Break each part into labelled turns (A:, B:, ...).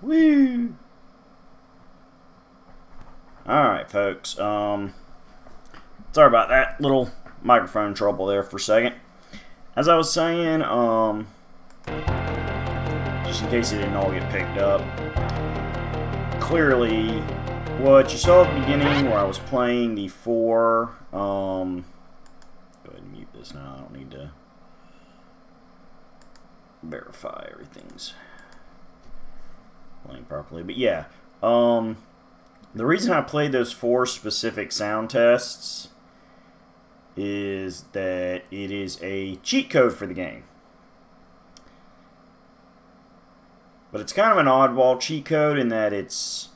A: Woo! Alright, folks. Sorry about that little microphone trouble there for a second. As I was saying, just in case it didn't all get picked up, clearly, what you saw at the beginning where I was playing the four, go ahead and mute this now, I don't need to verify everything's playing properly, but yeah, the reason I played those four specific sound tests is that it is a cheat code for the game. But it's kind of an oddball cheat code in that it's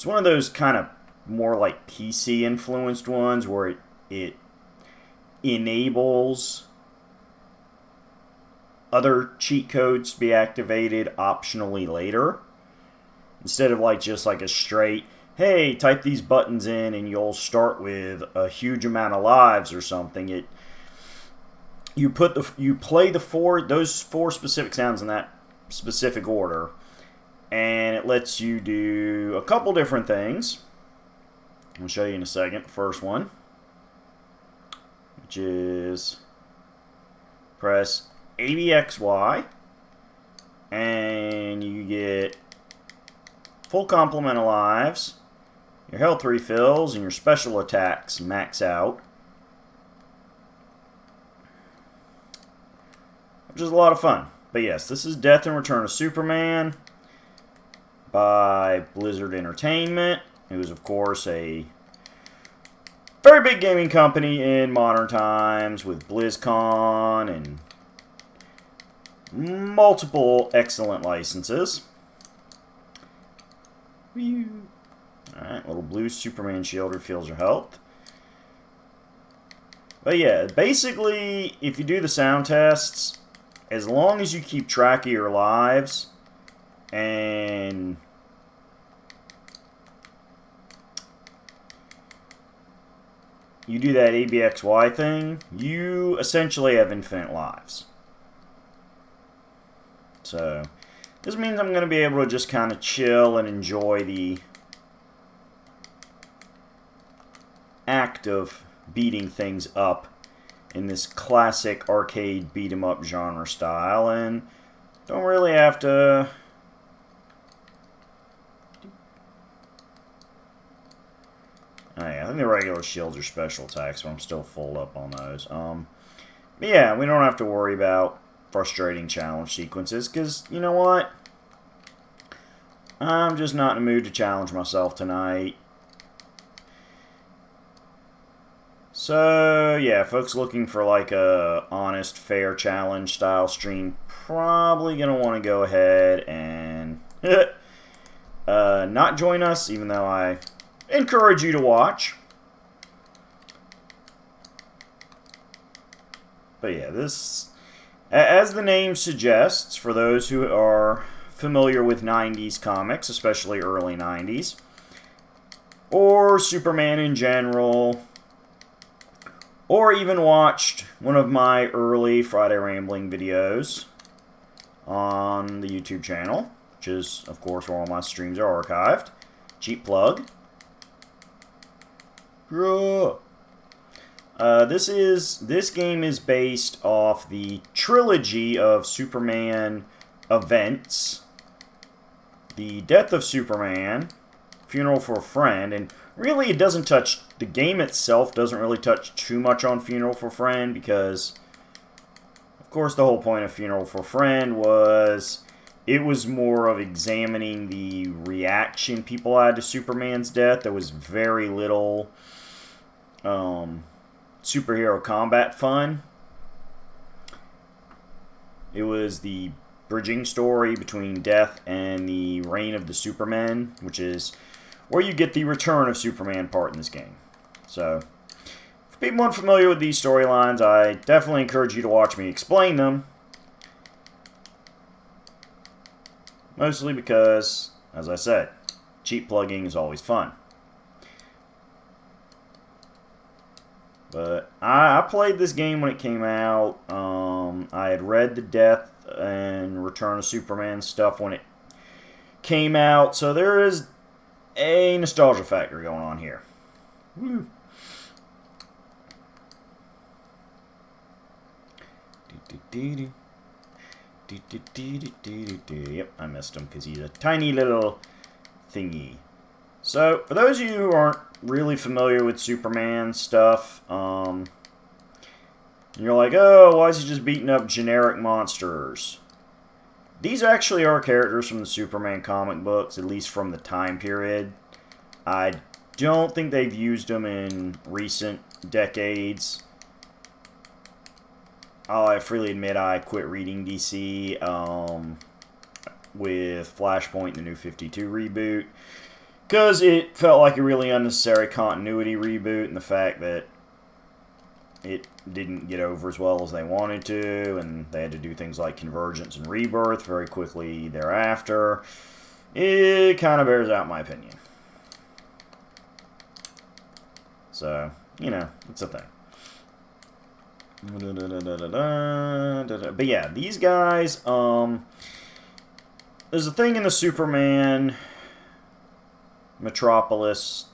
A: one of those kind of more like PC influenced ones where it enables other cheat codes to be activated optionally later. Instead of just like a straight, hey, type these buttons in and you'll start with a huge amount of lives or something. You play those four specific sounds in that specific order, and it lets you do a couple different things. I'll show you in a second. First one, which is press ABXY, and you get full complement of lives, your health refills, and your special attacks max out. Which is a lot of fun. But yes, this is Death and Return of Superman by Blizzard Entertainment. It was, of course, a very big gaming company in modern times with BlizzCon and multiple excellent licenses. Alright, little blue Superman shield refills your health. But yeah, basically, if you do the sound tests, as long as you keep track of your lives and you do that ABXY thing, you essentially have infinite lives. So this means I'm going to be able to just kind of chill and enjoy the act of beating things up in this classic arcade beat-em-up genre style, and don't really have to I think the regular shields are special attacks, so I'm still full up on those. But yeah, we don't have to worry about frustrating challenge sequences, because, you know what? I'm just not in the mood to challenge myself tonight. So, yeah, folks looking for like a honest, fair challenge style stream, probably going to want to go ahead and not join us, even though I encourage you to watch. But yeah, this, as the name suggests, for those who are familiar with 90s comics, especially early 90s, or Superman in general, or even watched one of my early Friday Rambling videos on the YouTube channel, which is, of course, where all my streams are archived. Cheap plug. This game is based off the trilogy of Superman events: The Death of Superman, Funeral for a Friend, and really it doesn't touch, the game itself doesn't really touch too much on Funeral for a Friend, because of course the whole point of Funeral for a Friend was it was more of examining the reaction people had to Superman's death. There was very little superhero combat fun. It was the bridging story between death and the reign of the Supermen, which is where you get the return of Superman part in this game. So, for people unfamiliar with these storylines, I definitely encourage you to watch me explain them. Mostly because, as I said, cheap plugging is always fun. But I played this game when it came out. I had read the Death and Return of Superman stuff when it came out, so there is a nostalgia factor going on here. Woo. Yep, I missed him because he's a tiny little thingy. So, for those of you who aren't really familiar with Superman stuff, and you're like, oh, why is he just beating up generic monsters? These actually are characters from the Superman comic books, at least from the time period. I don't think they've used them in recent decades. I freely admit I quit reading DC with Flashpoint, the New 52 reboot, because it felt like a really unnecessary continuity reboot, and the fact that it didn't get over as well as they wanted to, and they had to do things like Convergence and Rebirth very quickly thereafter. It kind of bears out my opinion. So, you know, it's a thing. But yeah, these guys, there's a thing in the Superman Metropolis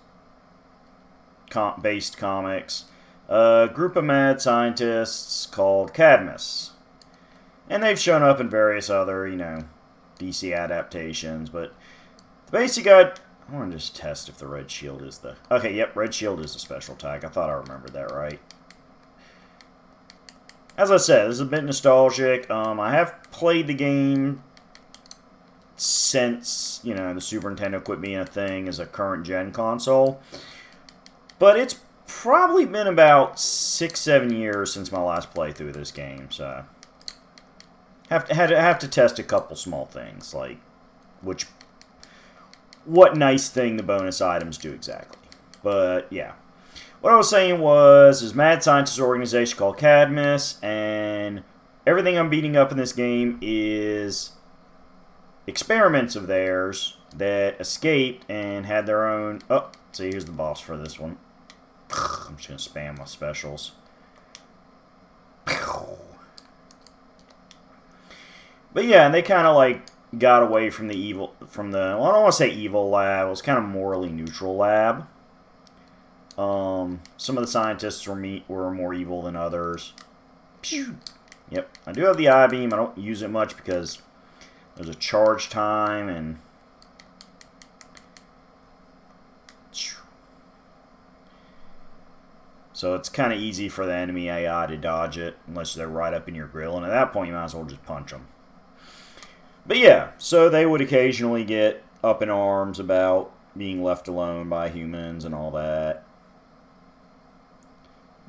A: based comics, a group of mad scientists called Cadmus. And they've shown up in various other, you know, DC adaptations, but the basic I want to just test if the Red Shield is the... Okay, yep, Red Shield is a special attack. I thought I remembered that right. As I said, this is a bit nostalgic. I have played the game since, you know, the Super Nintendo quit being a thing as a current-gen console. But it's probably been about 6-7 years since my last playthrough of this game, so... Have to test a couple small things, like what nice thing the bonus items do exactly. But, yeah. What I was saying was, there's a mad scientist organization called Cadmus, and everything I'm beating up in this game is experiments of theirs that escaped and had their own... Oh, see, here's the boss for this one. I'm just going to spam my specials. But yeah, and they kind of like got away from the evil... Well, I don't want to say evil lab. It was kind of morally neutral lab. Some of the scientists were more evil than others. Pew! Yep, I do have the I-beam. I don't use it much because there's a charge time and... So it's kind of easy for the enemy AI to dodge it unless they're right up in your grill. And at that point, you might as well just punch them. But yeah, so they would occasionally get up in arms about being left alone by humans and all that.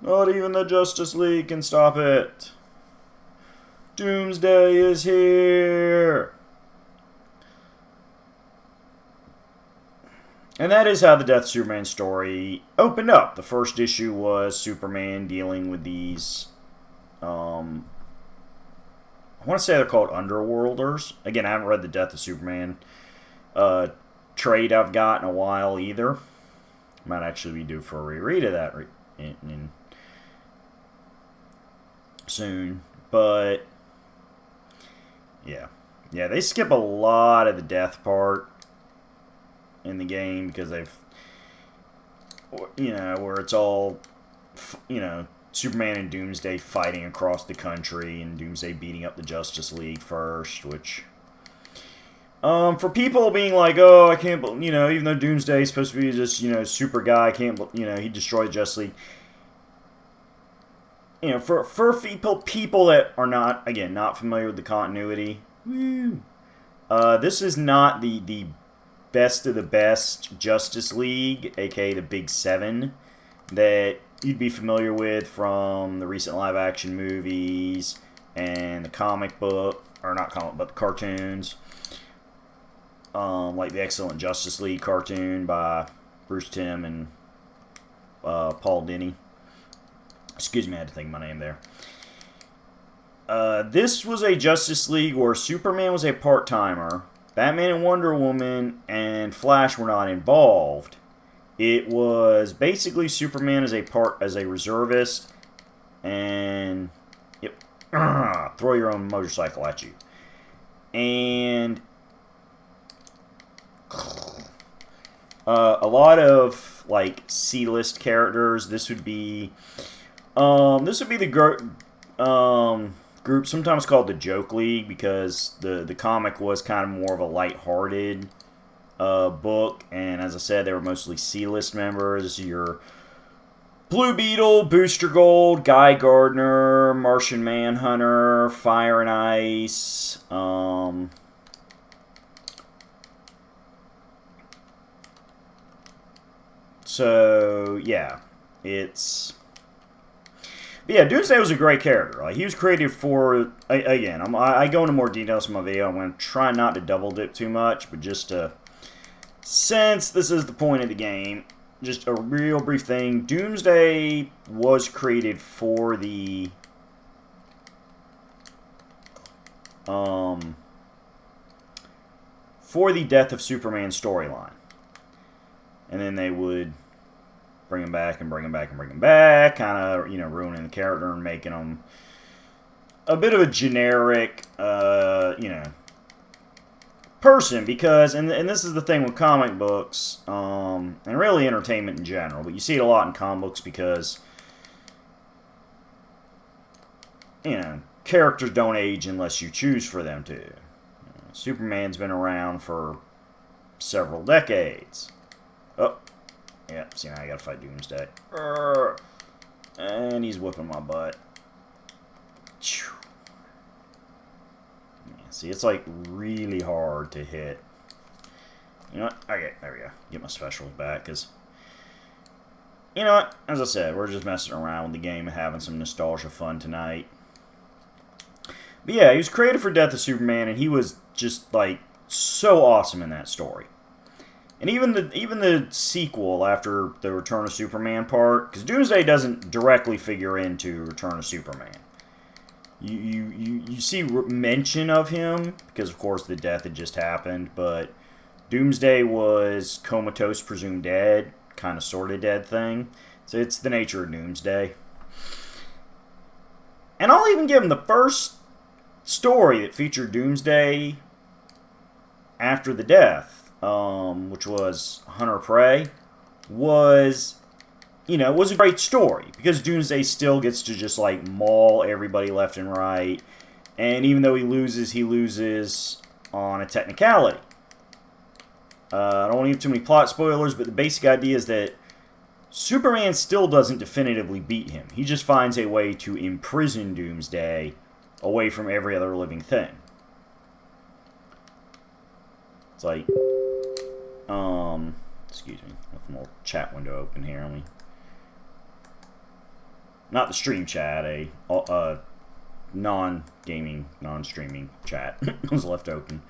A: Not even the Justice League can stop it. Doomsday is here. And that is how the Death Superman story opened up. The first issue was Superman dealing with these, I want to say they're called Underworlders. Again, I haven't read the Death of Superman trade I've got in a while either. Might actually be due for a reread of that soon. But, yeah, they skip a lot of the death part in the game because they've, you know, where it's all, you know, Superman and Doomsday fighting across the country and Doomsday beating up the Justice League first, which, for people being like, oh, I can't, you know, even though Doomsday is supposed to be this, you know, super guy, I can't, you know, he destroyed the Justice League. You know, for people that are not, again, not familiar with the continuity, woo, this is not the best of the best Justice League, aka the Big Seven, that you'd be familiar with from the recent live-action movies and the comic book, or not comic, but the cartoons, like the Excellent Justice League cartoon by Bruce Timm and Paul Dini. Excuse me, I had to think of my name there. This was a Justice League where Superman was a part-timer, Batman and Wonder Woman and Flash were not involved. It was basically Superman as a reservist, and yep, throw your own motorcycle at you. And A lot of like C-list characters. This would be the group sometimes called the Joke League, because the comic was kind of more of a lighthearted book, and as I said, they were mostly C-list members. Your Blue Beetle, Booster Gold, Guy Gardner, Martian Manhunter, Fire and Ice. So yeah, it's. But yeah, Doomsday was a great character. Like, he was created for, again, I go into more details in my video. I'm going to try not to double dip too much, but just to, since this is the point of the game, just a real brief thing. Doomsday was created for the Death of Superman storyline. And then they would bring him back and bring him back and bring him back, kind of, ruining the character and making him a bit of a generic, person, because, and this is the thing with comic books, and really entertainment in general, but you see it a lot in comic books because, characters don't age unless you choose for them to. Superman's been around for several decades. Oh, yeah, see, now I gotta fight Doomsday. And he's whipping my butt. Yeah, see, it's like really hard to hit. You know what? Okay, there we go. Get my specials back, because, you know what? As I said, we're just messing around with the game and having some nostalgia fun tonight. But yeah, he was created for Death of Superman, and he was just, like, so awesome in that story. And even the sequel after the Return of Superman part, because Doomsday doesn't directly figure into Return of Superman. You see mention of him, because of course the death had just happened, but Doomsday was comatose, presumed dead, kind of sort of dead thing. So it's the nature of Doomsday. And I'll even give him the first story that featured Doomsday after the death, which was Hunter Prey, was a great story, because Doomsday still gets to just like maul everybody left and right, and even though he loses on a technicality. I don't want to give too many plot spoilers, but the basic idea is that Superman still doesn't definitively beat him. He just finds a way to imprison Doomsday away from every other living thing. It's like, excuse me, I have a little chat window open here. Let me, not the stream chat, a non-gaming, non-streaming chat was left open.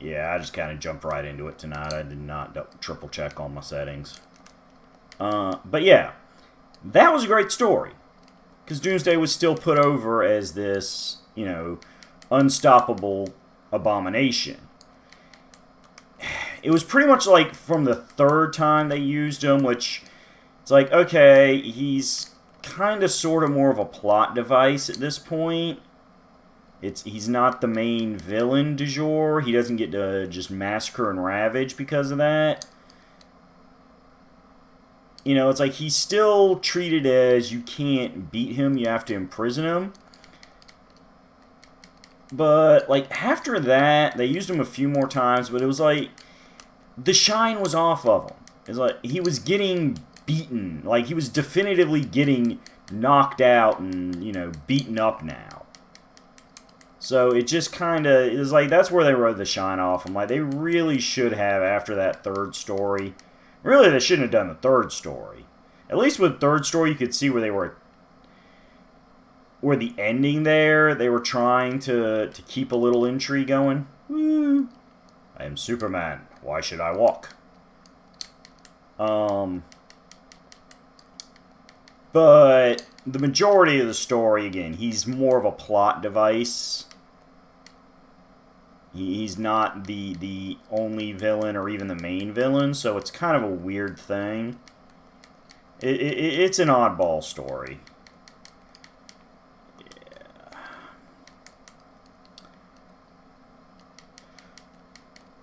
A: Yeah, I just kind of jumped right into it tonight. I did not triple check all my settings. But yeah, that was a great story, because Doomsday was still put over as this, unstoppable abomination. It was pretty much like from the third time they used him, which it's like, okay, he's kind of sort of more of a plot device at this point. He's not the main villain du jour. He doesn't get to just massacre and ravage because of that. It's like he's still treated as you can't beat him, you have to imprison him. But, like, after that, they used him a few more times, but it was like, the shine was off of him. It's like, he was getting beaten. Like, he was definitively getting knocked out and, beaten up now. So, it just kind of, it was like, that's where they wrote the shine off him. Like, they really should have, after that third story, really, they shouldn't have done the third story. At least with the third story, you could see where they were, where the ending there, they were trying to keep a little intrigue going. Woo! I am Superman. Why should I walk? But the majority of the story, again, he's more of a plot device. He's not the only villain or even the main villain, so it's kind of a weird thing. It's an oddball story.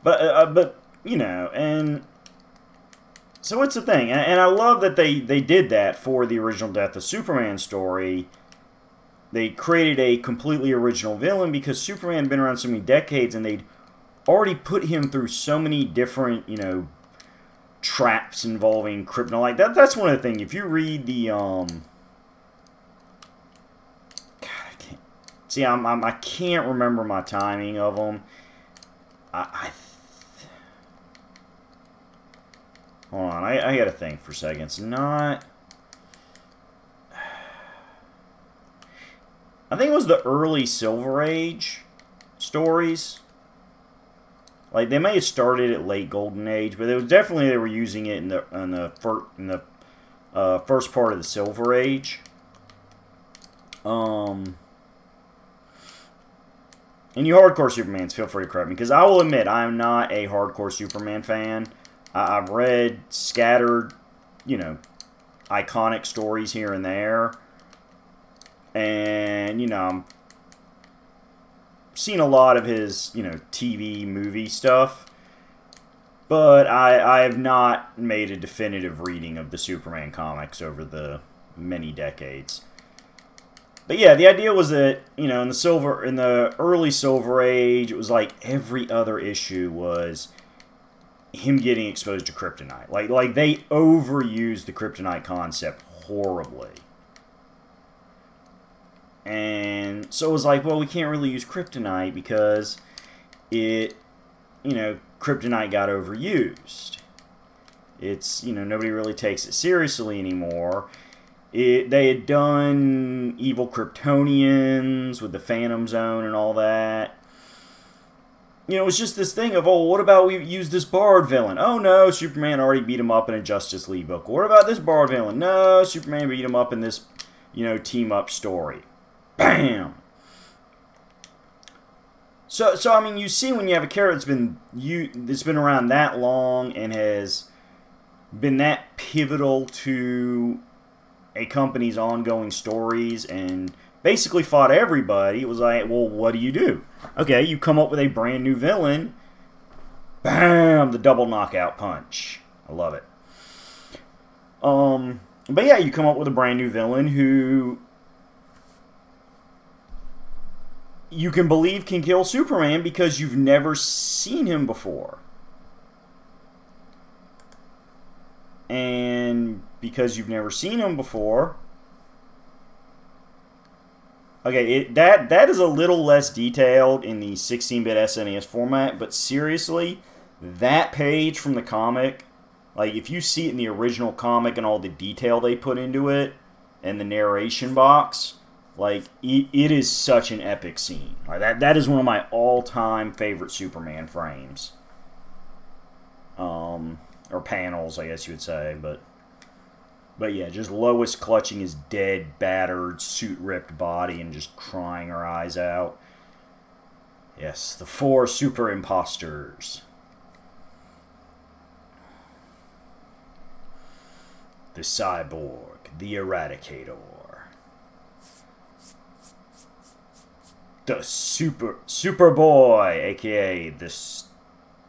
A: But you know, and so it's the thing, and I love that they did that for the original Death of Superman story. They created a completely original villain because Superman had been around so many decades, and they'd already put him through so many different, you know, traps involving kryptonite. That's one of the things. If you read the God, I can't see. I can't remember my timing of them. Hold on. I got to think for a second. It's not. I think it was the early Silver Age stories. Like, they may have started at late Golden Age, but it was definitely they were using it in the first part of the Silver Age. And you hardcore Supermans, feel free to correct me, because I will admit I am not a hardcore Superman fan. I've read scattered, you know, iconic stories here and there, and you know, I'm seen a lot of his, you know, TV, movie stuff, but I have not made a definitive reading of the Superman comics over the many decades. But yeah, the idea was that, you know, in the early Silver Age, it was like every other issue was him getting exposed to kryptonite. Like they overused the kryptonite concept horribly. And so it was like, well, we can't really use kryptonite because it, you know, kryptonite got overused. It's, you know, nobody really takes it seriously anymore. They had done evil Kryptonians with the Phantom Zone and all that. You know, it was just this thing of, oh, what about we use this Bard villain? Oh, no, Superman already beat him up in a Justice League book. What about this Bard villain? No, Superman beat him up in this, you know, team-up story. Bam! So I mean, you see when you have a character that's been around that long and has been that pivotal to a company's ongoing stories and basically fought everybody, it was like, well, what do? Okay, you come up with a brand new villain. Bam! The double knockout punch. I love it. But yeah, you come up with a brand new villain who you can believe can kill Superman because you've never seen him before. And because you've never seen him before, okay, that is a little less detailed in the 16-bit SNES format, but seriously, that page from the comic, like if you see it in the original comic and all the detail they put into it, and the narration box, like it is such an epic scene. Like, that is one of my all-time favorite Superman frames. Or panels, I guess you would say, but yeah, just Lois clutching his dead, battered, suit-ripped body and just crying her eyes out. Yes, the 4 super imposters. The Cyborg, the Eradicator. The Superboy, aka this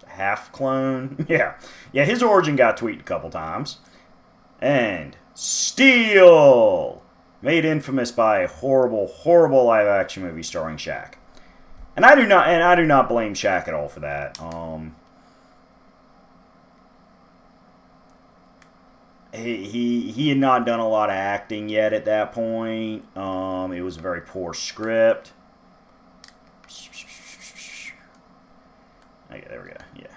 A: half clone. Yeah, his origin got tweeted a couple times. And Steel, made infamous by a horrible, horrible live-action movie starring Shaq. And I do not blame Shaq at all for that. He had not done a lot of acting yet at that point. It was a very poor script. Okay, there we go. Yeah.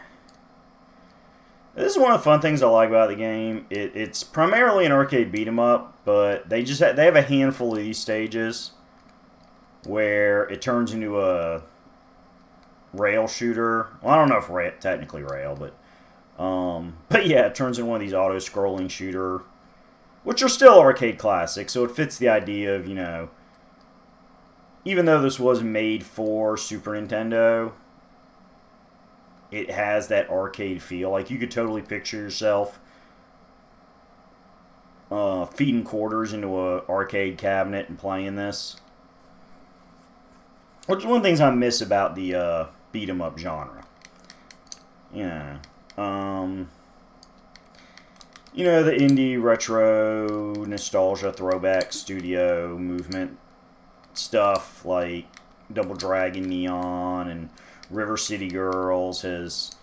A: This is one of the fun things I like about the game. It's primarily an arcade beat 'em up, but they have a handful of these stages where it turns into a rail shooter. Well, I don't know if technically rail, but yeah, it turns into one of these auto-scrolling shooter, which are still arcade classics. So it fits the idea of, you know, even though this was made for Super Nintendo, it has that arcade feel. Like, you could totally picture yourself feeding quarters into an arcade cabinet and playing this. Which is one of the things I miss about the beat 'em up genre. you know, the indie retro nostalgia throwback studio movement stuff like Double Dragon Neon and River City Girls is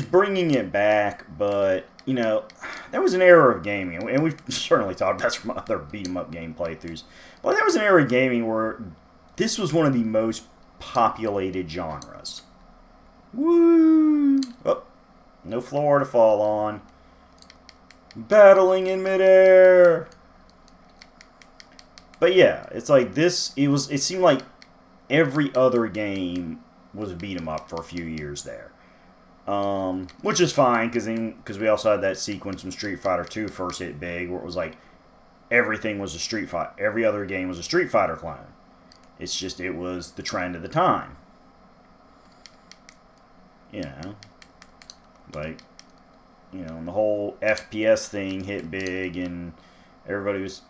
A: bringing it back, but there was an era of gaming, and we've certainly talked about this from other beat 'em up game playthroughs. But there was an era of gaming where this was one of the most populated genres. Woo! Oh, no floor to fall on. Battling in midair. But yeah, it's like this. It seemed like every other game was beat 'em up for a few years there. Which is fine, because we also had that sequence when Street Fighter 2 first hit big, where it was like everything was a Street Fighter. Every other game was a Street Fighter clone. It's just, it was the trend of the time. Like, and the whole FPS thing hit big, and everybody was,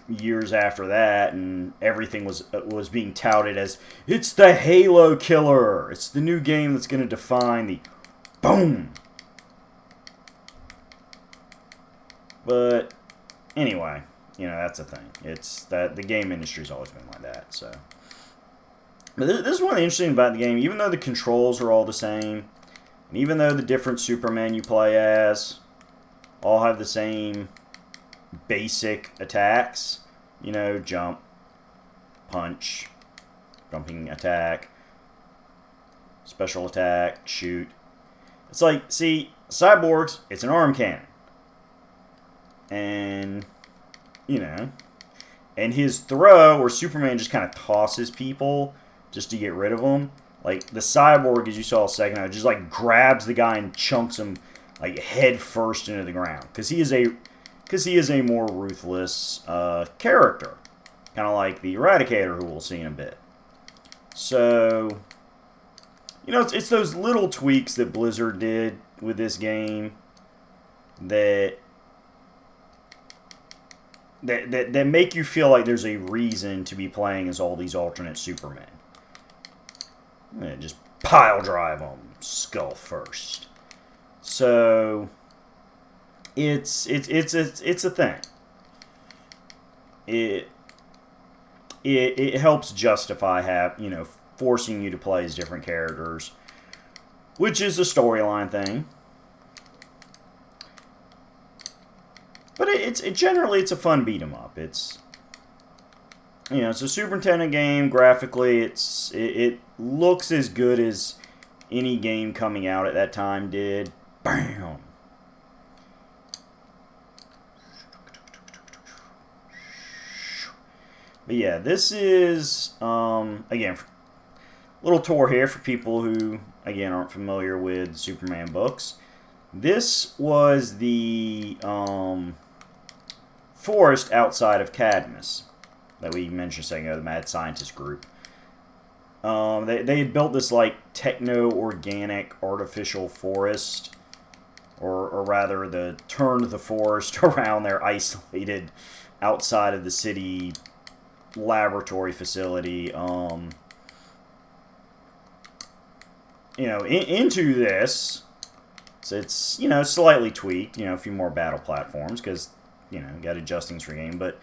A: years after that, and everything was being touted as, it's the Halo killer. It's the new game that's going to define the boom. But anyway, that's the thing. It's that the game industry's always been like that. So, but this is one of the interesting about the game. Even though the controls are all the same, and even though the different Supermen you play as all have the same basic attacks, jump, punch, jumping attack, special attack, shoot. It's like, see, Cyborg's, it's an arm cannon. And, and his throw, where Superman just kind of tosses people just to get rid of them. Like, the Cyborg, as you saw a second ago, just, like, grabs the guy and chunks him, like, head first into the ground. Because he is a more ruthless character. Kind of like the Eradicator, who we'll see in a bit. So, it's those little tweaks that Blizzard did with this game that make you feel like there's a reason to be playing as all these alternate Supermen. Just pile drive them skull first. So it's a thing. It helps justify forcing you to play as different characters, which is a storyline thing. But generally it's a fun beat 'em up. It's it's a Super Nintendo game. Graphically, it looks as good as any game coming out at that time did. Bam. But yeah, this is again, little tour here for people who again aren't familiar with Superman books. This was the forest outside of Cadmus that we mentioned a second ago, the Mad Scientist group. They had built this like techno-organic artificial forest, or rather turned the forest around their isolated outside of the city laboratory facility into this. So it's slightly tweaked, a few more battle platforms because got adjustings for game, but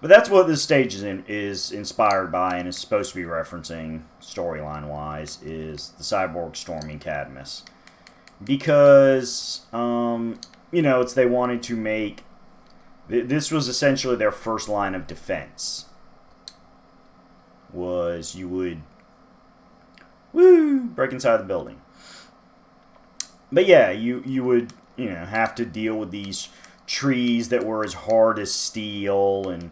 A: that's what this stage is inspired by and is supposed to be referencing storyline wise, is the Cyborg storming Cadmus, because it's they wanted to make this was essentially their first line of defense. Was you would break inside the building. But yeah, you would have to deal with these trees that were as hard as steel and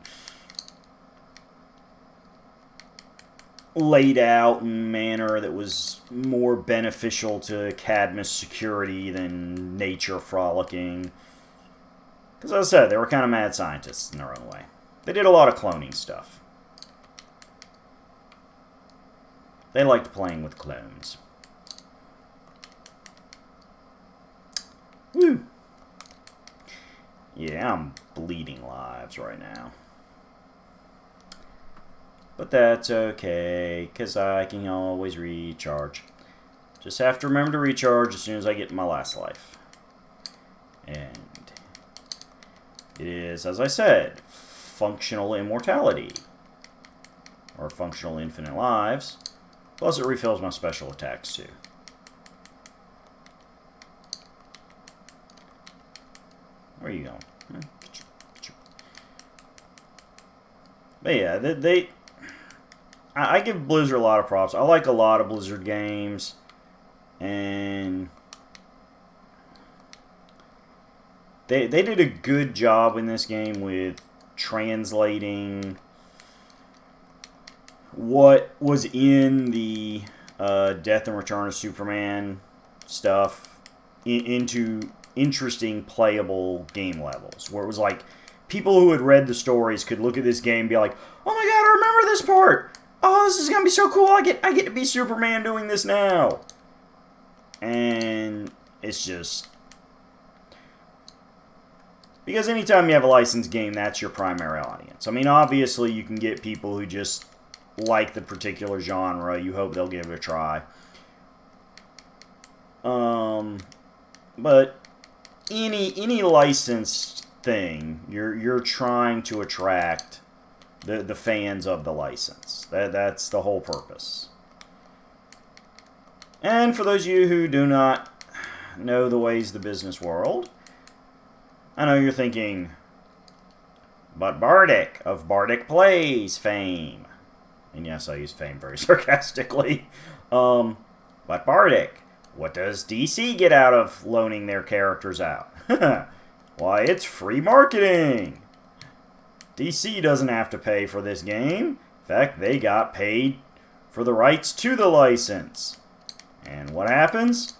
A: laid out in a manner that was more beneficial to Cadmus security than nature frolicking. Because as I said, they were kind of mad scientists in their own way. They did a lot of cloning stuff. They liked playing with clones. Woo! Yeah, I'm bleeding lives right now. But that's okay, because I can always recharge. Just have to remember to recharge as soon as I get my last life. And it is, as I said, functional immortality. Or functional infinite lives. Plus it refills my special attacks too. Where are you going? But yeah, I give Blizzard a lot of props. I like a lot of Blizzard games. And they did a good job in this game with translating what was in the Death and Return of Superman stuff into interesting playable game levels, where it was like people who had read the stories could look at this game and be like, oh my god, I remember this part, oh, this is gonna be so cool, I get to be Superman doing this now. And it's just because anytime you have a licensed game, that's your primary audience. I mean, obviously you can get people who just like the particular genre. You hope they'll give it a try. But any licensed thing, you're trying to attract the fans of the license. That's the whole purpose. And for those of you who do not know the ways of the business world, I know you're thinking, but Bardic of Bardic Plays fame. And yes, I use fame very sarcastically. But Bardic, what does DC get out of loaning their characters out? Why, it's free marketing. DC doesn't have to pay for this game. In fact, they got paid for the rights to the license. And what happens?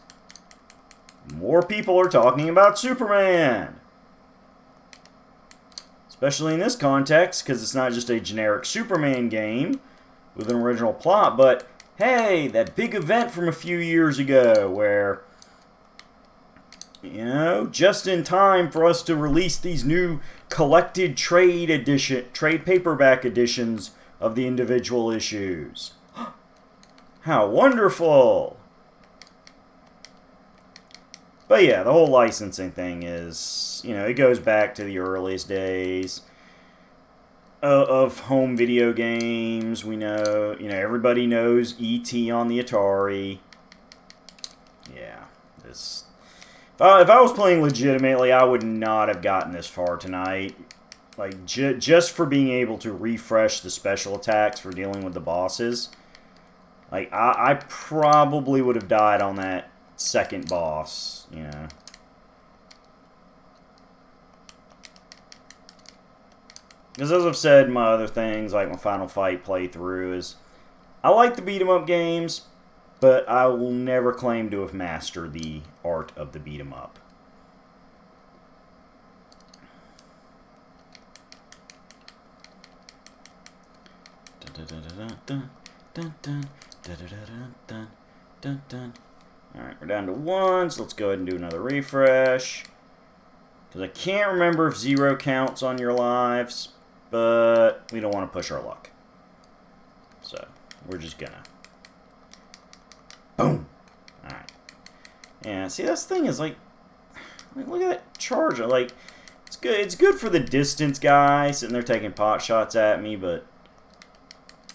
A: More people are talking about Superman. Especially in this context, because it's not just a generic Superman game with an original plot, but hey, that big event from a few years ago where, you know, just in time for us to release these new collected trade paperback editions of the individual issues. How wonderful! But yeah, the whole licensing thing is, you know, it goes back to the earliest days of home video games. We know, everybody knows E.T. on the Atari. Yeah, this. If I was playing legitimately, I would not have gotten this far tonight. Like, just for being able to refresh the special attacks for dealing with the bosses. Like, I probably would have died on that second boss, you know. Because as I've said in my other things, like my Final Fight playthrough, is I like the beat-em-up games, but I will never claim to have mastered the art of the beat-em-up. Alright, we're down to 1, so let's go ahead and do another refresh. Because I can't remember if 0 counts on your lives, but we don't want to push our luck. So, we're just gonna. Boom! Alright. Yeah, see, that's the thing is, like, look at that charger. Like, it's good for the distance guy sitting there taking pot shots at me, but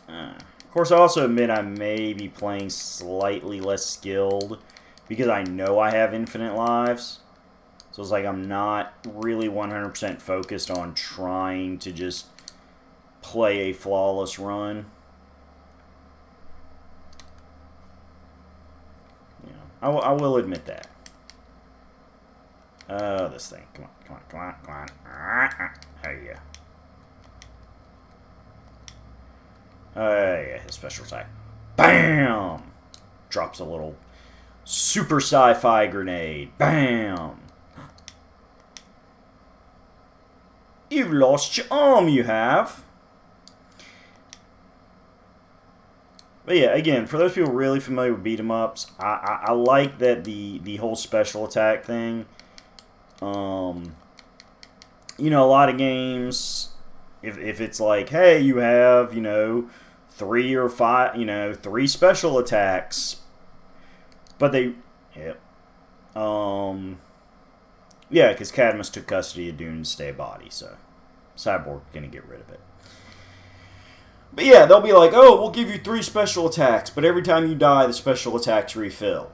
A: of course, I also admit I may be playing slightly less skilled because I know I have infinite lives. So it's like I'm not really 100% focused on trying to just play a flawless run. You know, I will admit that. This thing. Come on, come on, come on, come on. There you go. Yeah, his special attack. BAM! Drops a little super sci-fi grenade. BAM! You've lost your arm, you have. But yeah, again, for those people really familiar with beat-em-ups, I like that the whole special attack thing. You know, a lot of games, if it's like, hey, you have, 3 or 5, 3 special attacks, But they, yeah, yeah, because Cadmus took custody of Dune's body, so Cyborg gonna get rid of it. But yeah, they'll be like, oh, we'll give you 3 special attacks, but every time you die, the special attacks refill.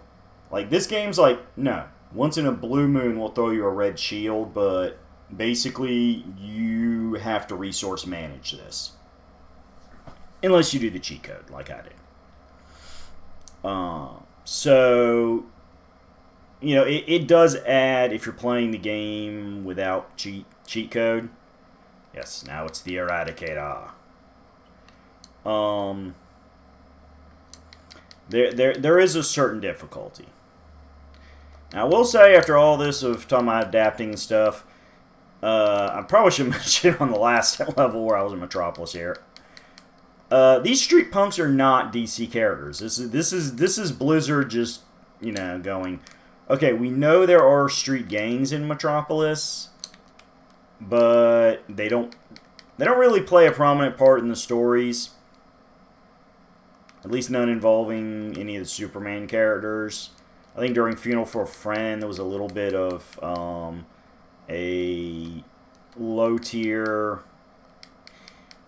A: Like, this game's like, no. Once in a blue moon, we'll throw you a red shield, but basically, you have to resource manage this. Unless you do the cheat code, like I did. So, you know, it does add, if you're playing the game without cheat code. Yes, now it's the Eradicator. There is a certain difficulty. Now, I will say, after all this of talking about adapting and stuff, I probably should mention on the last level where I was in Metropolis here. These street punks are not DC characters. This is Blizzard just, you know, going, okay, we know there are street gangs in Metropolis, but they don't really play a prominent part in the stories. At least none involving any of the Superman characters. I think during Funeral for a Friend, there was a little bit of a low-tier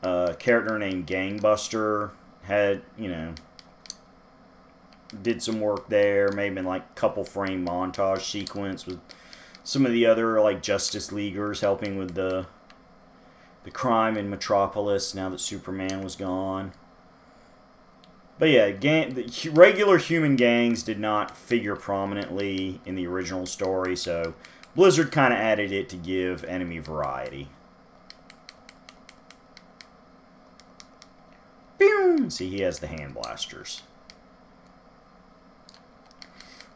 A: character named Gangbuster had, you know, did some work there. Maybe in like couple frame montage sequence with some of the other like Justice Leaguers helping with the crime in Metropolis now that Superman was gone. But yeah, the regular human gangs did not figure prominently in the original story, so Blizzard kind of added it to give enemy variety. Boom! See, he has the hand blasters.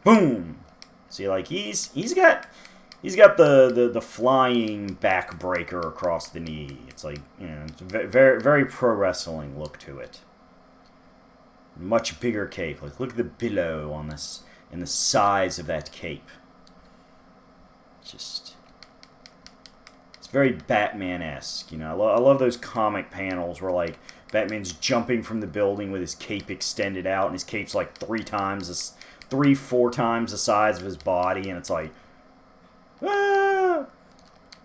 A: Boom! See, like he's got the flying backbreaker across the knee. It's like, you know, it's very very pro wrestling look to it. Much bigger cape. Like, look at the billow on this and the size of that cape. It's very Batman-esque. You know, I love those comic panels where like Batman's jumping from the building with his cape extended out, and his cape's like 4 times the size of his body, and it's like, ah!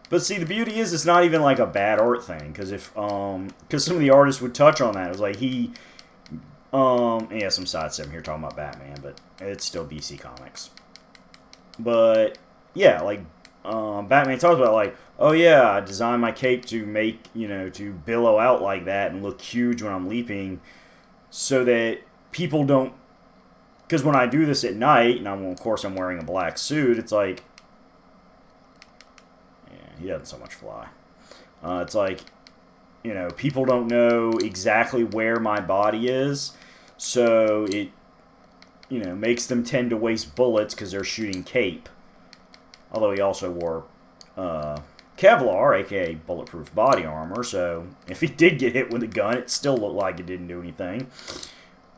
A: But see, the beauty is it's not even like a bad art thing, because some of the artists would touch on that. It was like yeah, some side stuff here talking about Batman, but it's still DC Comics. But yeah, like Batman talks about like, oh yeah, I designed my cape to make, you know, to billow out like that and look huge when I'm leaping, so that people don't. Because when I do this at night, and of course I'm wearing a black suit, it's like, yeah, he doesn't so much fly. It's like, you know, people don't know exactly where my body is, so it, you know, makes them tend to waste bullets because they're shooting cape. Although he also wore Kevlar, aka bulletproof body armor, so if he did get hit with a gun, it still looked like it didn't do anything.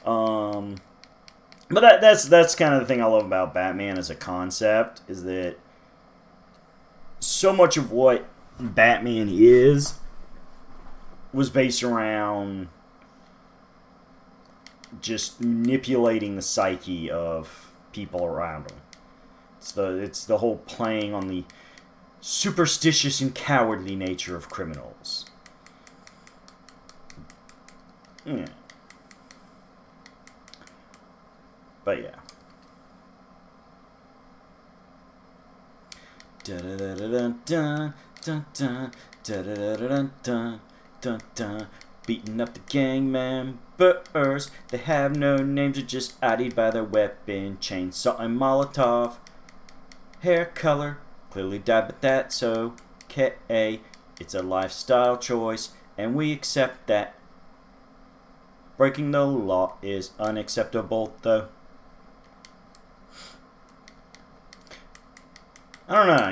A: But that's kind of the thing I love about Batman as a concept, is that so much of what Batman was based around just manipulating the psyche of people around him. It's the whole playing on the superstitious and cowardly nature of criminals. Yeah. But yeah. Da da da da da da da da da da da da da. Beating up the gang members. They have no names, they're just ID'd by their weapon. Chainsaw and Molotov. Hair color, clearly dyed, but that's okay. It's a lifestyle choice, and we accept that. Breaking the law is unacceptable, though. I don't know.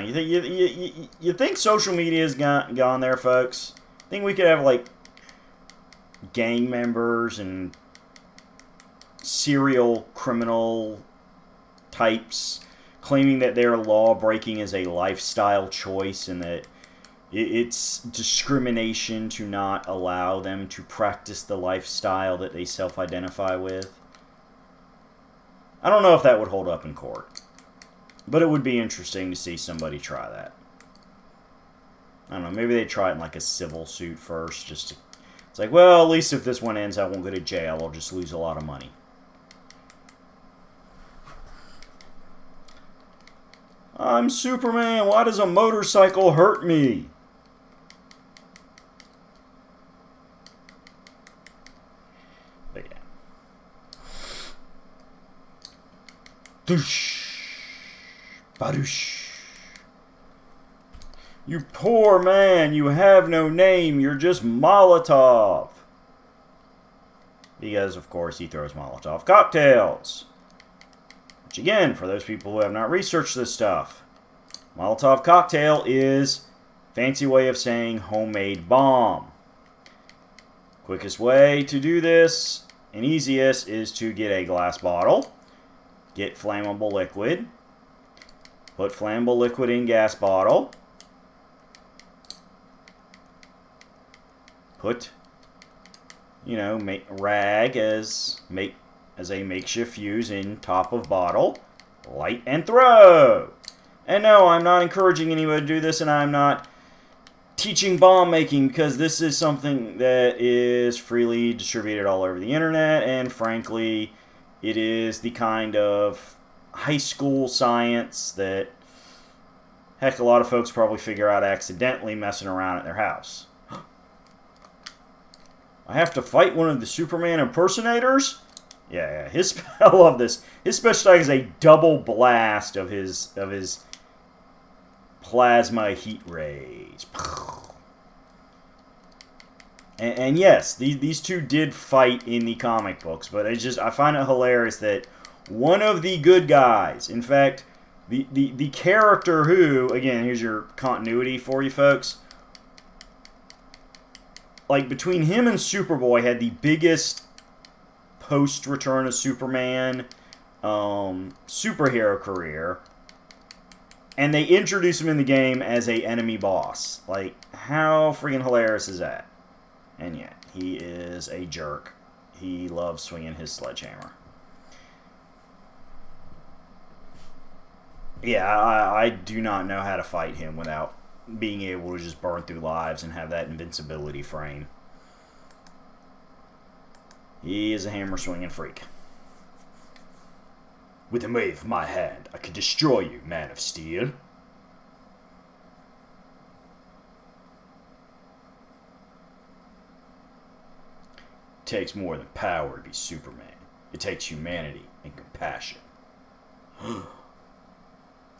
A: You think social media has gone there, folks? Think we could have like gang members and serial criminal types claiming that their law breaking is a lifestyle choice and that it's discrimination to not allow them to practice the lifestyle that they self-identify with? I don't know if that would hold up in court. But it would be interesting to see somebody try that. I don't know, maybe they try it in like a civil suit first. It's like, well, at least if this one ends, I won't go to jail. I'll just lose a lot of money. I'm Superman. Why does a motorcycle hurt me? But yeah. Doosh. Badoosh. You poor man. You have no name. You're just Molotov. Because, of course, he throws Molotov cocktails. Which, again, for those people who have not researched this stuff, Molotov cocktail is a fancy way of saying homemade bomb. Quickest way to do this, and easiest, is to get a glass bottle, get flammable liquid, put flammable liquid in gas bottle, put, rag as a makeshift fuse in top of bottle, light and throw. And no, I'm not encouraging anybody to do this, and I'm not teaching bomb making, because this is something that is freely distributed all over the internet, and frankly, it is the kind of high school science that, heck, a lot of folks probably figure out accidentally messing around at their house. I have to fight one of the Superman impersonators? Yeah, I love this. His special attack is a double blast of his plasma heat rays. And yes, these two did fight in the comic books, but I find it hilarious that one of the good guys, in fact, the character who, again, here's your continuity for you folks, like, between him and Superboy had the biggest post-Return of Superman superhero career, and they introduced him in the game as a enemy boss. Like, how freaking hilarious is that? And yeah, he is a jerk. He loves swinging his sledgehammer. Yeah, I do not know how to fight him without being able to just burn through lives and have that invincibility frame. He is a hammer-swinging freak. With a wave of my hand, I could destroy you, Man of Steel. It takes more than power to be Superman. It takes humanity and compassion.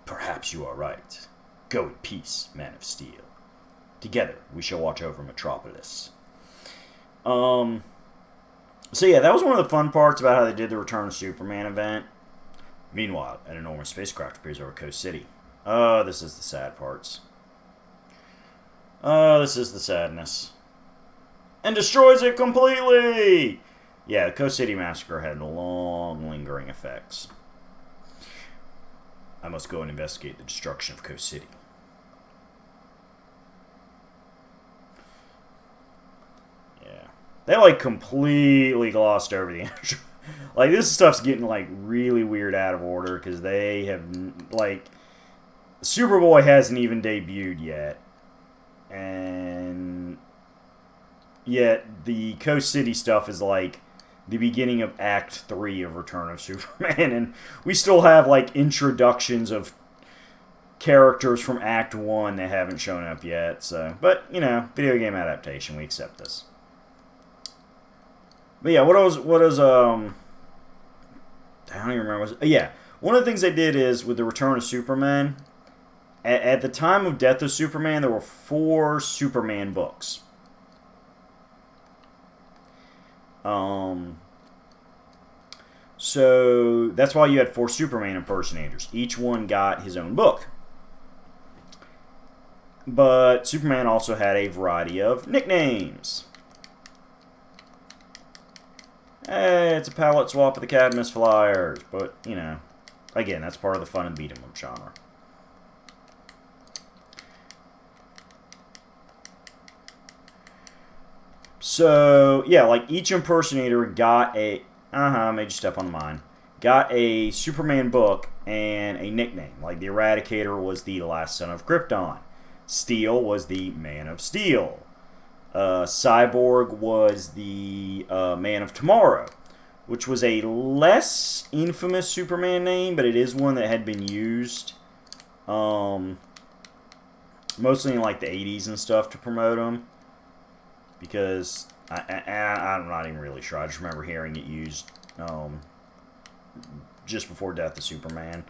A: Perhaps you are right. Go in peace, Man of Steel. Together, we shall watch over Metropolis. So yeah, that was one of the fun parts about how they did the Return of Superman event. Meanwhile, an enormous spacecraft appears over Coast City. Oh, this is the sad parts. Oh, this is the sadness. And destroys it completely! Yeah, the Coast City Massacre had long, lingering effects. I must go and investigate the destruction of Coast City. Yeah. They, like, completely glossed over the intro. Like, this stuff's getting, like, really weird out of order, because they have, like, Superboy hasn't even debuted yet. And yet, the Coast City stuff is, like, the beginning of Act 3 of Return of Superman, and we still have, like, introductions of characters from Act 1 that haven't shown up yet, so, but, video game adaptation, we accept this. But yeah, what is I don't even remember. Yeah, one of the things they did is, with the Return of Superman, at the time of Death of Superman, there were 4 Superman books. So that's why you had 4 Superman impersonators. Each one got his own book. But Superman also had a variety of nicknames. Hey, it's a palette swap of the Cadmus Flyers. But, again, that's part of the fun and beat 'em up genre. So, yeah, like, each impersonator got a... made you step on mine. got a Superman book and a nickname. Like the Eradicator was the last son of Krypton. Steel was the Man of Steel. Cyborg was the Man of Tomorrow, which was a less infamous Superman name, but it is one that had been used mostly in like the 80s and stuff to promote him. Because I'm not even really sure. I just remember hearing it used just before Death of Superman.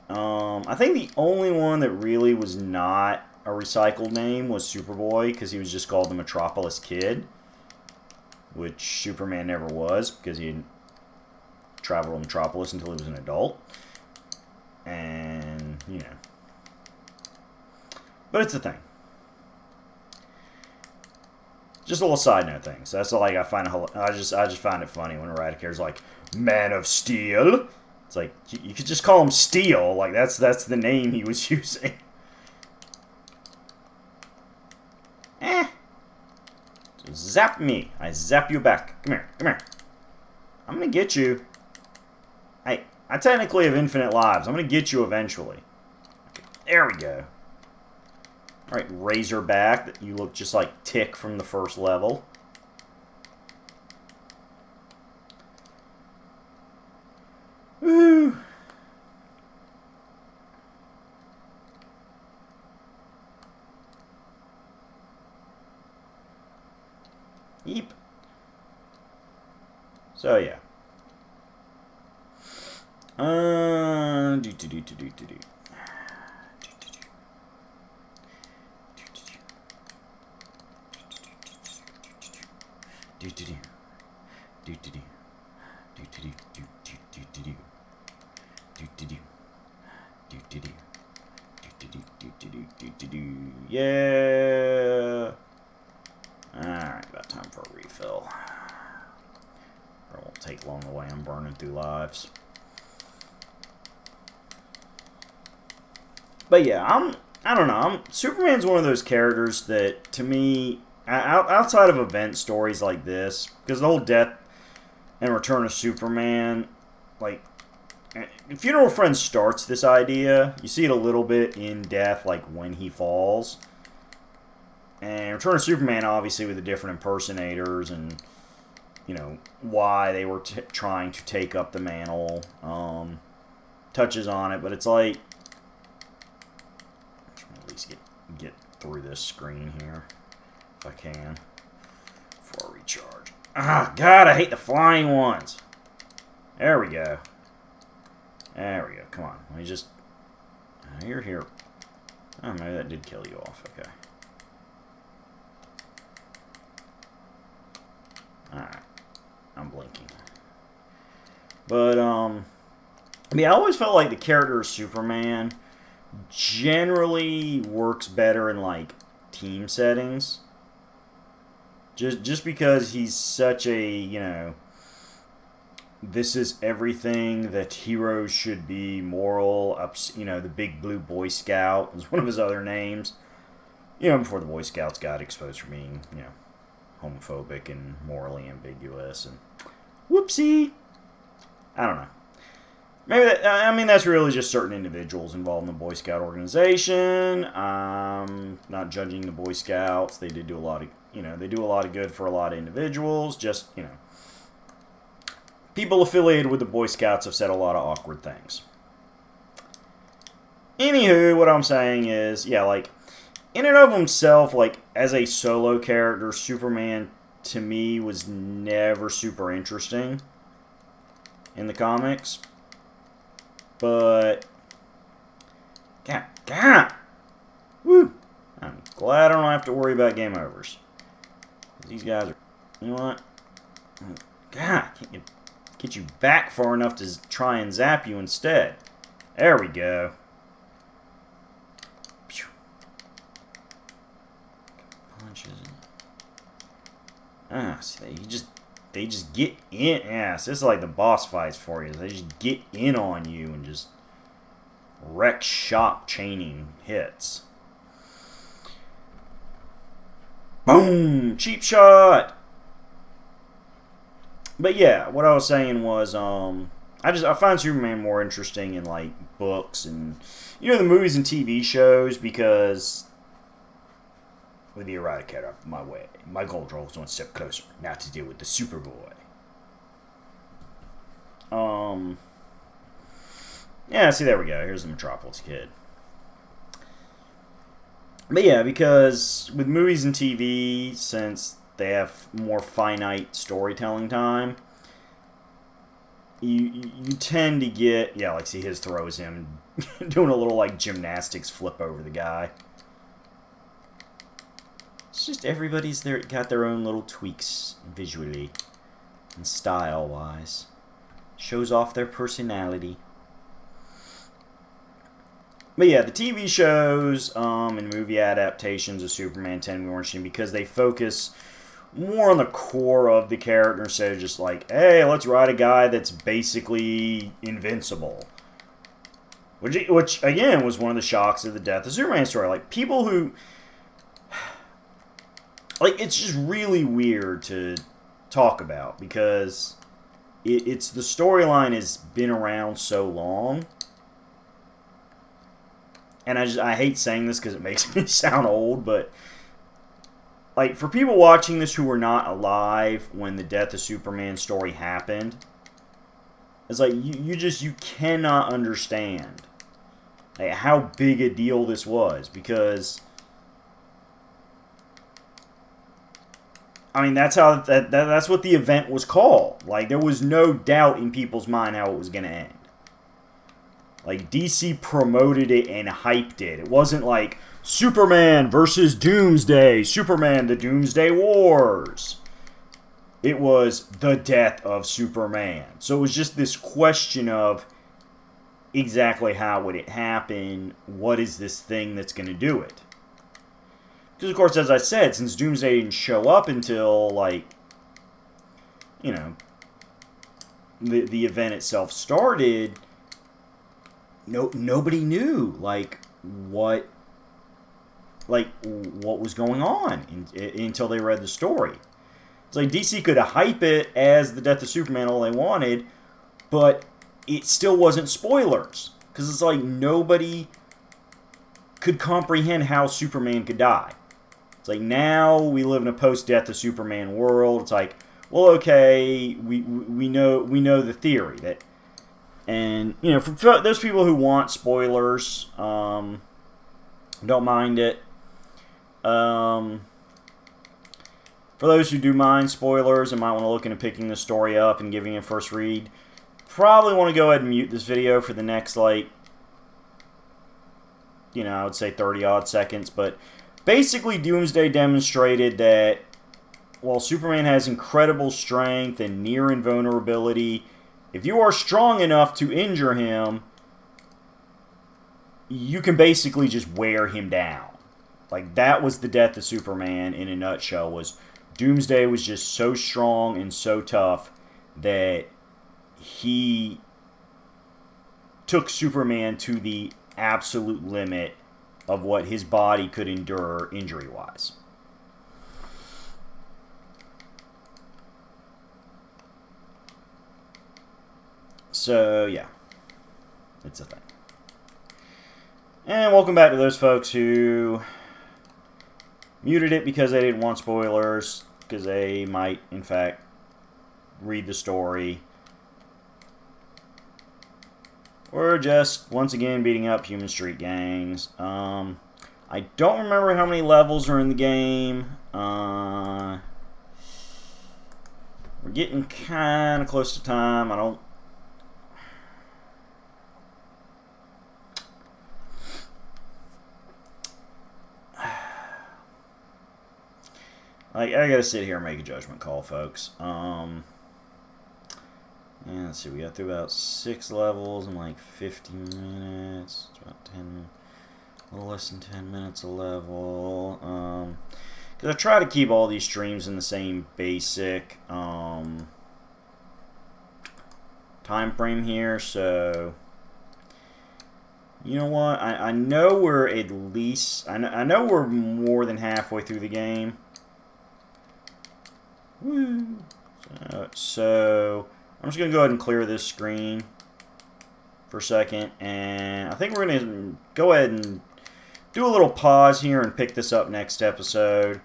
A: I think the only one that really was not a recycled name was Superboy, because he was just called the Metropolis Kid, which Superman never was, because he didn't travel to Metropolis until he was an adult. And, you know. But it's a thing. Just a little side note thing. So that's like I just find it funny when Eradicator's like Man of Steel. It's like you could just call him Steel. Like that's the name he was using. Zap me. I zap you back. Come here. Come here. I'm gonna get you. Hey, I technically have infinite lives. I'm gonna get you eventually. Okay, there we go. Alright, Razorback. You look just like Tick from the first level. Woo! Yeep. So yeah. Do. Yeah. Alright, about time for a refill. It won't take long the way I'm burning through lives. But yeah, I don't know. Superman's one of those characters that, to me, outside of event stories like this, because the whole Death and Return of Superman, like, Funeral Friend starts this idea. You see it a little bit in Death, like when he falls. And Return of Superman, obviously, with the different impersonators and, you know, why they were trying to take up the mantle, touches on it. But it's like, at least get through this screen here, if I can, before I recharge. Ah, God, I hate the flying ones. There we go. There we go. Come on. Let me just... You're here. Oh, maybe that did kill you off. Okay. Alright. I'm blinking. But, I mean, I always felt like the character of Superman generally works better in, like, team settings. Just because he's such a, you know... This is everything that heroes should be, moral, you know, the Big Blue Boy Scout was one of his other names. You know, before the Boy Scouts got exposed for being, you know, homophobic and morally ambiguous. And whoopsie. I don't know. Maybe that, I mean, that's really just certain individuals involved in the Boy Scout organization. Not judging the Boy Scouts. They did do a lot of, you know, they do a lot of good for a lot of individuals. Just, you know. People affiliated with the Boy Scouts have said a lot of awkward things. Anywho, what I'm saying is, yeah, like, in and of himself, like, as a solo character, Superman, to me, was never super interesting in the comics. But, God, woo, I'm glad I don't have to worry about game overs. These guys are, you know what? God, can't get you back far enough to try and zap you instead. There we go. Punches. See, they just get in. Yeah, so this is like the boss fights for you. They just get in on you and just wreck shop chaining hits. Boom! Cheap shot! But yeah, what I was saying was, I find Superman more interesting in like books and the movies and TV shows because with the Eradicator up my way, my goal draws one step closer now to deal with the Superboy. Yeah, see, there we go. Here's the Metropolis Kid. But yeah, because with movies and TV, since they have more finite storytelling time, you tend to get, yeah, like see his throws him doing a little like gymnastics flip over the guy. It's just everybody's got their own little tweaks visually and style wise. Shows off their personality. But yeah, the TV shows and movie adaptations of Superman tend to be more interesting because they focus more on the core of the character instead of just like, hey, let's write a guy that's basically invincible. Which again, was one of the shocks of the Death of Superman story. Like, people who... Like, it's just really weird to talk about because it's the storyline has been around so long. And I hate saying this because it makes me sound old, but like for people watching this who were not alive when the Death of Superman story happened, it's like you cannot understand like how big a deal this was because I mean that's how that's what the event was called. Like there was no doubt in people's mind how it was going to end. Like, DC promoted it and hyped it. It wasn't like Superman versus Doomsday, Superman, the Doomsday Wars. It was the death of Superman. So it was just this question of exactly how would it happen? What is this thing that's going to do it? Because, of course, as I said, since Doomsday didn't show up until, like, you know, the event itself started... Nobody knew like what was going on until they read the story. It's like DC could hype it as the Death of Superman all they wanted, but it still wasn't spoilers because it's like nobody could comprehend how Superman could die. It's like now we live in a post-Death of Superman world. It's like, well, okay, we know the theory that. And, you know, for those people who want spoilers, don't mind it. For those who do mind spoilers and might want to look into picking the story up and giving it a first read, probably want to go ahead and mute this video for the next, like, you know, I would say 30-odd seconds. But basically, Doomsday demonstrated that while Superman has incredible strength and near invulnerability, if you are strong enough to injure him, you can basically just wear him down. Like, that was the Death of Superman in a nutshell, was Doomsday was just so strong and so tough that he took Superman to the absolute limit of what his body could endure injury-wise. So, yeah. It's a thing. And welcome back to those folks who muted it because they didn't want spoilers, because they might, in fact, read the story. Or just, once again, beating up human street gangs. I don't remember how many levels are in the game. We're getting kind of close to time. I don't... Like, I gotta sit here and make a judgment call, folks. And let's see, we got through about 6 levels in like 50 minutes. It's about 10, a little less than 10 minutes a level. Because I try to keep all these streams in the same basic time frame here, so... You know what? I know we're at least... I know we're more than halfway through the game. Woo. So I'm just going to go ahead and clear this screen for a second. And I think we're going to go ahead and do a little pause here and pick this up next episode.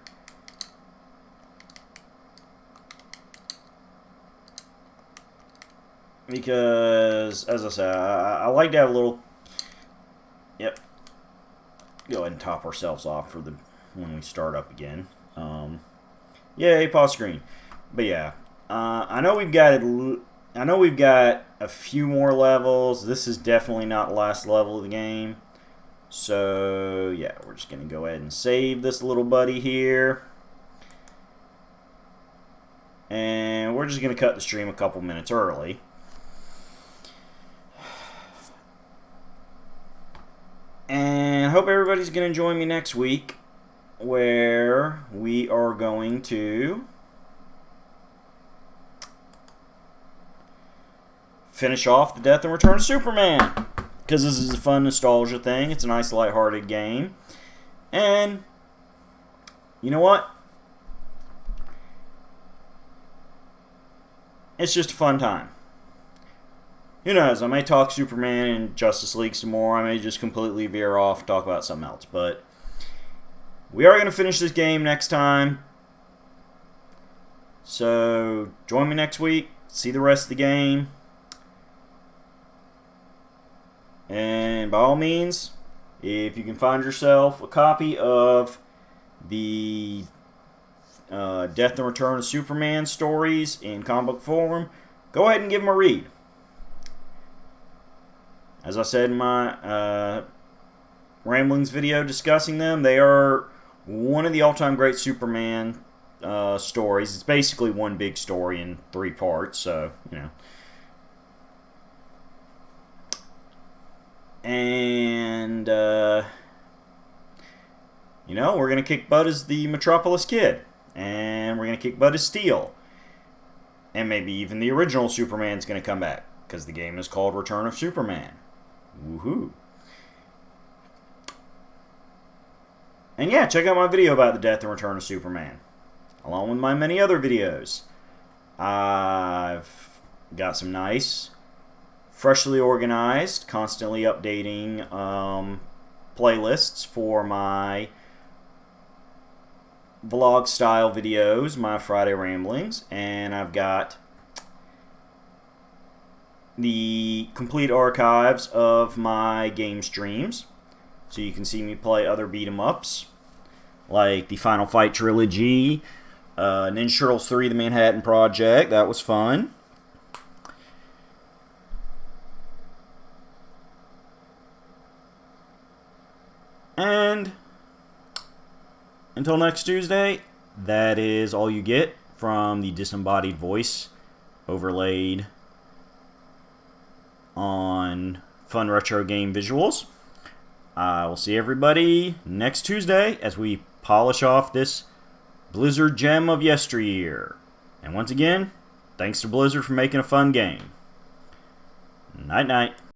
A: Because, as I said, I like to have a little... Yep. Go ahead and top ourselves off for when we start up again. Yay, pause screen. But yeah, I know we've got a few more levels. This is definitely not the last level of the game. So yeah, we're just gonna go ahead and save this little buddy here. And we're just gonna cut the stream a couple minutes early. And I hope everybody's going to join me next week, where we are going to finish off the Death and Return of Superman. Because this is a fun nostalgia thing. It's a nice lighthearted game. And you know what? It's just a fun time. Who knows, I may talk Superman and Justice League some more. I may just completely veer off, talk about something else. But we are going to finish this game next time. So join me next week. See the rest of the game. And by all means, if you can find yourself a copy of the Death and Return of Superman stories in comic book form, go ahead and give them a read. As I said in my Ramblings video discussing them, they are one of the all-time great Superman stories. It's basically one big story in 3 parts, so, you know. And, you know, we're going to kick butt as the Metropolis Kid. And we're going to kick butt as Steel. And maybe even the original Superman's going to come back, because the game is called Return of Superman. Woohoo. And yeah, check out my video about the Death and Return of Superman, along with my many other videos. I've got some nice, freshly organized, constantly updating playlists for my vlog style videos, my Friday ramblings, and I've got the complete archives of my game streams, so you can see me play other beat-em-ups like the Final Fight trilogy, Ninja Turtles 3: The Manhattan Project. That was fun. And until next Tuesday, that is all you get from the disembodied voice overlaid on fun retro game visuals. I will see everybody next Tuesday as we polish off this Blizzard gem of yesteryear. And once again, thanks to Blizzard for making a fun game. Night-night.